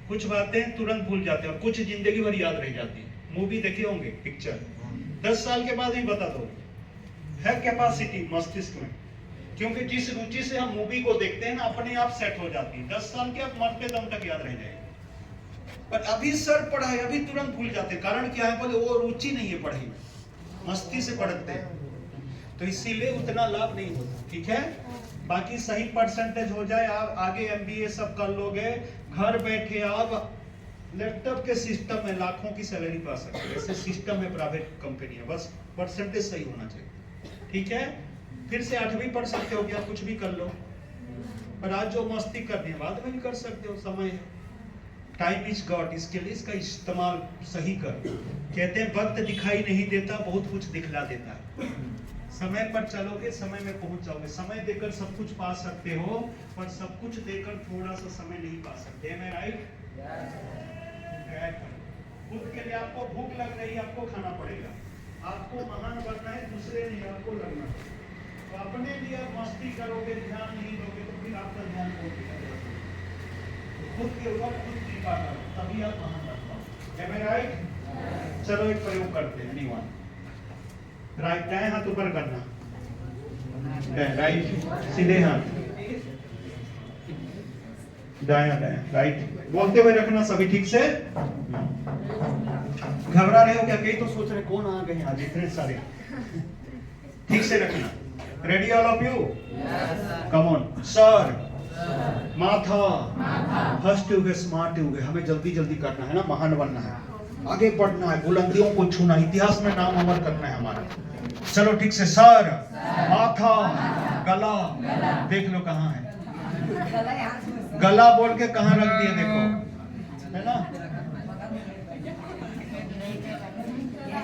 कुछ बातें तुरंत भूल जाते हैं और कुछ जिंदगी भर याद रह जाती है। मूवी देखे होंगे, पिक्चर 10 साल के बाद ही बता दो, है कैपेसिटी मस्तिष्क में, क्योंकि जिस रुचि से हम मूवी को देखते हैं ना, अपने आप सेट हो जाती है। 10 साल के आप मरते दम तक याद रह जाएगी। पर अभी सर पढ़ाई अभी तुरंत भूल जाते हैं। कारण क्या है? बोले वो रुचि नहीं है पढ़ाई में, मस्ती से पढ़ते हैं, तो इसीलिए उतना लाभ नहीं होता। ठीक है, बाकी सही परसेंटेज हो जाए, आप आगे एमबीए सब कर लोगे, घर बैठे आप लैपटॉप के सिस्टम में लाखों की सैलरी पा सकते हैं। ऐसे सिस्टम है प्राइवेट कंपनी है, बस परसेंटेज सही होना चाहिए। ठीक है, फिर से 8वीं पढ़ सकते हो, क्या कुछ भी कर लो, पर आज जो मस्ती करनी है बाद में भी कर सकते हो, समय है। टाइम इज गॉड, इसके लिए इसका इस्तेमाल सही कर। कहते हैं वक्त दिखाई नहीं देता, बहुत कुछ दिखला देता है। समय पर चलोगे समय में पहुंच जाओगे। समय देकर सब कुछ पा सकते हो, पर सब कुछ देकर थोड़ा सा समय नहीं पा सकते। मैं राइट? खुद के लिए आपको भूख लग रही है, आपको खाना पड़ेगा। आपको महान बनना है, दूसरे नहीं आपको लगना है। तो अपने लिए आप मस्ती करोगे, ध्यान नहीं दोगे, तो फिर आपका ध्यान खुद के ऊपर खुद कृपा करो, तभी आप महान बन पाओगे। Am I right? चलो एक प्रयोग करते हैं। एनीवन राइट, दाएं हाथ ऊपर करना, राइट, सीधे हाथ, दायां दायां, राइट, बोलते हुए रखना सभी ठीक से। घबरा रहे हो क्या? कई तो सोच रहे कौन आ गए आज इतने सारे। ठीक से रखना। Ready all of you? Come on. Sir, माथा, फर्स्ट हो गए, स्मार्ट हो गए। हमें जल्दी जल्दी करना है ना, महान बनना है, आगे बढ़ना है, बुलंदियों को छूना, इतिहास में नाम अमर करना है हमारा। चलो ठीक से। सर, माथा, गला, देख लो कहाँ है। गला बोल के कहाँ रख दिए देखो, है ना?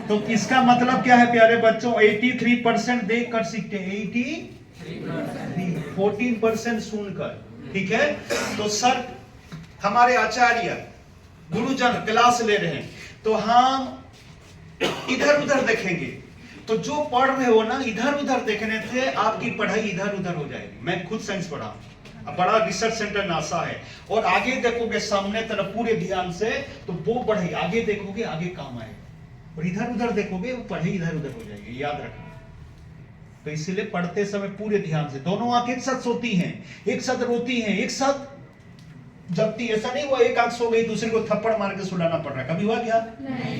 तो इसका मतलब क्या है प्यारे बच्चों? 83% देख कर सीखते हैं, 14% सुनकर। ठीक है, तो सर हमारे आचार्य गुरुजन क्लास ले रहे हैं, तो हम इधर उधर देखेंगे, तो जो पढ़ रहे हो ना, इधर उधर देखने से आपकी पढ़ाई इधर उधर हो जाएगी। मैं खुद साइंस पढ़ा, बड़ा रिसर्च सेंटर नासा है, और आगे देखोगे सामने तरफ पूरे ध्यान से, तो वो पढ़ाई आगे देखोगे आगे काम आएगा, और इधर उधर देखोगे वो पढ़ाई इधर उधर हो जाएगी। याद रखना। तो इसलिए पढ़ते समय पूरे ध्यान से, दोनों आंखें एक साथ सोती हैं, एक साथ रोती हैं, एक साथ जबकि ऐसा नहीं हुआ एक आंख सो गई दूसरे को थप्पड़ मार के सुलाना पड़ रहा है, कभी हुआ क्या?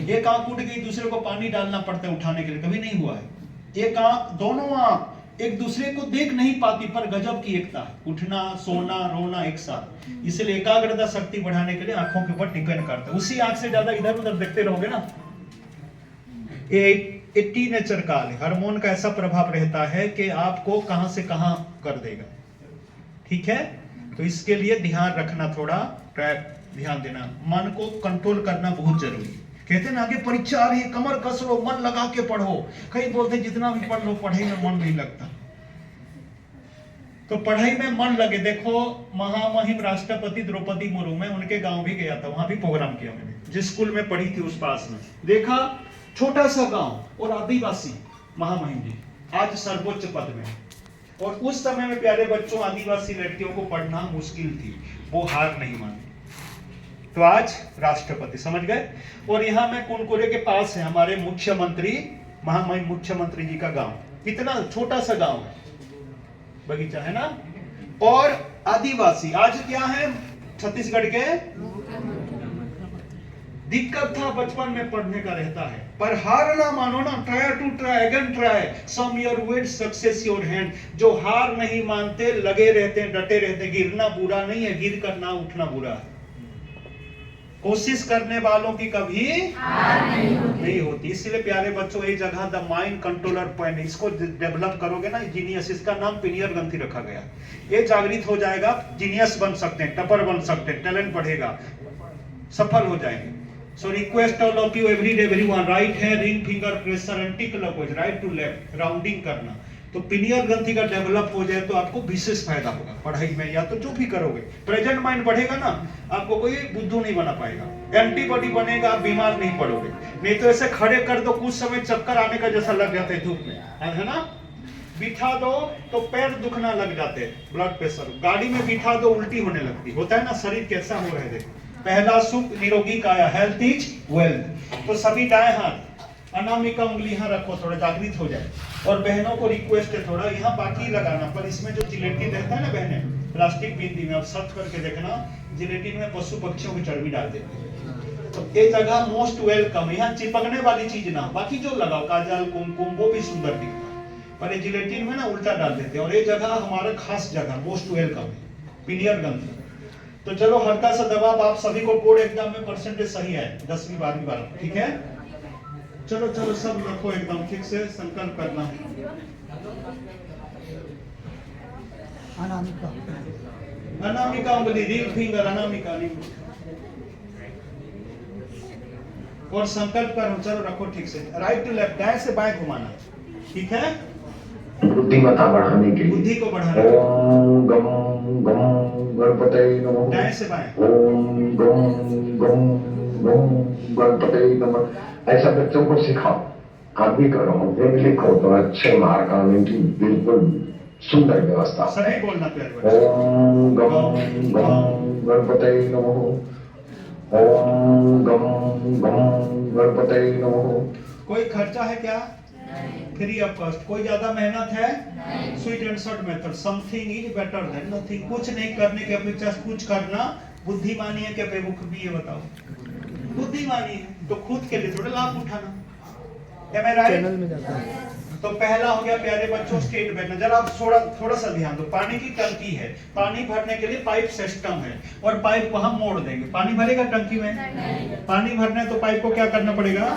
एक आंख उठ गई दूसरे को पानी डालना पड़ता है उठाने के लिए, कभी नहीं हुआ है। एक आंख, दोनों आंख एक दूसरे को देख नहीं पाती, पर गजब की एकता है, उठना सोना रोना एक साथ। इसलिए एकाग्रता शक्ति बढ़ाने के लिए आंखों के ऊपर डिपेंड करता है। उसी आंख से ज्यादा इधर उधर देखते रहोगे ना, ये टीनेचर काल है, हार्मोन का ऐसा प्रभाव रहता है कि आपको कहां से कहां कर देगा। ठीक है, तो इसके लिए ध्यान रखना, थोड़ा ध्यान देना, मन को कंट्रोल करना बहुत जरूरी है। कहते हैं ना आगे परीक्षा आ रही है, कमर कस लो, मन लगा के पढ़ो। कई बोलते जितना भी पढ़ लो पढ़ाई में मन नहीं लगता, तो पढ़ाई में मन लगे। देखो महामहिम राष्ट्रपति द्रौपदी मुर्मू, मैं उनके गांव भी गया था, वहां भी प्रोग्राम किया मैंने, जिस स्कूल में पढ़ी थी उस पास में देखा, छोटा सा गांव और आदिवासी महामहिम जी आज सर्वोच्च पद में। और उस समय में प्यारे बच्चों आदिवासी लड़कियों को पढ़ना मुश्किल थी, वो हार नहीं मानी, तो आज राष्ट्रपति, समझ गए। और यहाँ में कुनकुरे के पास है हमारे मुख्यमंत्री, महामहिम मुख्यमंत्री जी का गांव, कितना छोटा सा गांव है, बगीचा है ना। और आदिवासी आज क्या है छत्तीसगढ़ के। दिक्कत था बचपन में पढ़ने का रहता है, पर हार ना मानो ना, try to try again try, some your will success your hand. जो हार नहीं मानते, लगे रहते हैं, डटे रहते, गिरना बुरा नहीं है, गिर कर ना उठना बुरा है। कोशिश करने वालों की कभी हार नहीं होती। इसलिए प्यारे बच्चों ये जगह द माइंड कंट्रोलर पॉइंट, इसको डेवलप करोगे ना, जीनियस, इसका नाम पिनियर ग्रंथि रखा गया। ये जागृत हो जाएगा, जीनियस बन सकते हैं, टपर बन सकते हैं, टैलेंट बढ़ेगा, सफल हो जाएंगे। So request all of you every day everyone, right hand ring finger pressure anti-clockwise, right to left, rounding करना। तो पिनियर ग्रंथि का डेवलप हो जाए तो आपको विशेष फायदा होगा पढ़ाई में, या तो जो भी करोगे प्रेजेंट माइंड बढ़ेगा ना, आपको कोई बुद्धू नहीं बना पाएगा, एंटीबॉडी बनेगा, आप बीमार नहीं पड़ोगे। नहीं तो ऐसे खड़े कर दो कुछ समय चक्कर आने का जैसा लग जाता है धूप में, है ना। बिठा दो तो पैर दुखना लग जाते हैं, ब्लड प्रेशर, गाड़ी में बिठा दो उल्टी होने लगती, होता है ना, शरीर कैसा हो रहा है देखो। पहला सुख निरोगी काया, हेल्थ इज वेल्थ। तो सभी दाएं हाथ अनामिका उंगली यहाँ रखो, थोड़ा जागृत हो जाए। और बहनों को रिक्वेस्ट है थोड़ा यहाँ बाकी लगाना, पर इसमें जो जिलेटिन रहता है ना बहने, प्लास्टिक बिंदी में, आप सर्च करके देखना, जिलेटिन में पशु पक्षियों की चर्बी डाल देते हैं। तो ये जगह मोस्ट वेलकम, यहाँ चिपकने वाली चीज ना, बाकी जो लगाओ काजल कुमकुम वो भी सुंदर दिखता है, पर ये जिलेटिन में ना उल्टा डाल देते हैं। और ये जगह हमारा खास जगह मोस्ट वेलकम है, पिनियर ग्रंथि। तो चलो हल्का सा दबाव, आप सभी को बोर्ड एग्जाम में परसेंटेज सही है 10वीं 12वीं 12वीं, ठीक है। चलो चलो सब रखो एकदम ठीक से, संकल्प करना। अनामिका उंगली, रिंग फिंगर, अनामिका रिंग। और संकल्प करो, चलो रखो ठीक से, राइट टू लेफ्ट, दाएं से बाएं घुमाना, ठीक है। बुद्धिमत्ता बढ़ाने के लिए, बुद्धि को बढ़ाना, ओम गम गम गणपतये नमः, दाएं से बाएं, ओम गम गम गम गणपतये नमः। ऐसा बच्चों को सिखाओ, आप भी करो, जब लिखो तो अच्छे मार्क आने की बिल्कुल सुंदर व्यवस्था। सभी बोलना प्यारे बच्चे, ओम गम गम गणपतये नमः, ओम गम गम गणपतये नमः। कोई खर्चा है क्या? Free of cost. कोई ज्यादा मेहनत है? Sweet and short method, something is better than nothing. कुछ नहीं करने की अपेक्षा कुछ करना बुद्धिमानी है क्या बेवकूफ भी, ये बताओ? बुद्धिमानी है, तो खुद के लिए थोड़ा लाभ उठाना, Am I right? तो पहला हो गया प्यारे बच्चों स्टेट बैठना। जरा आप थोड़ा सा ध्यान दो, पानी की टंकी है, पानी भरने के लिए पाइप सिस्टम है, और पाइप को हम मोड़ देंगे, पानी भरेगा टंकी में? पानी भरना है तो पाइप को क्या करना पड़ेगा?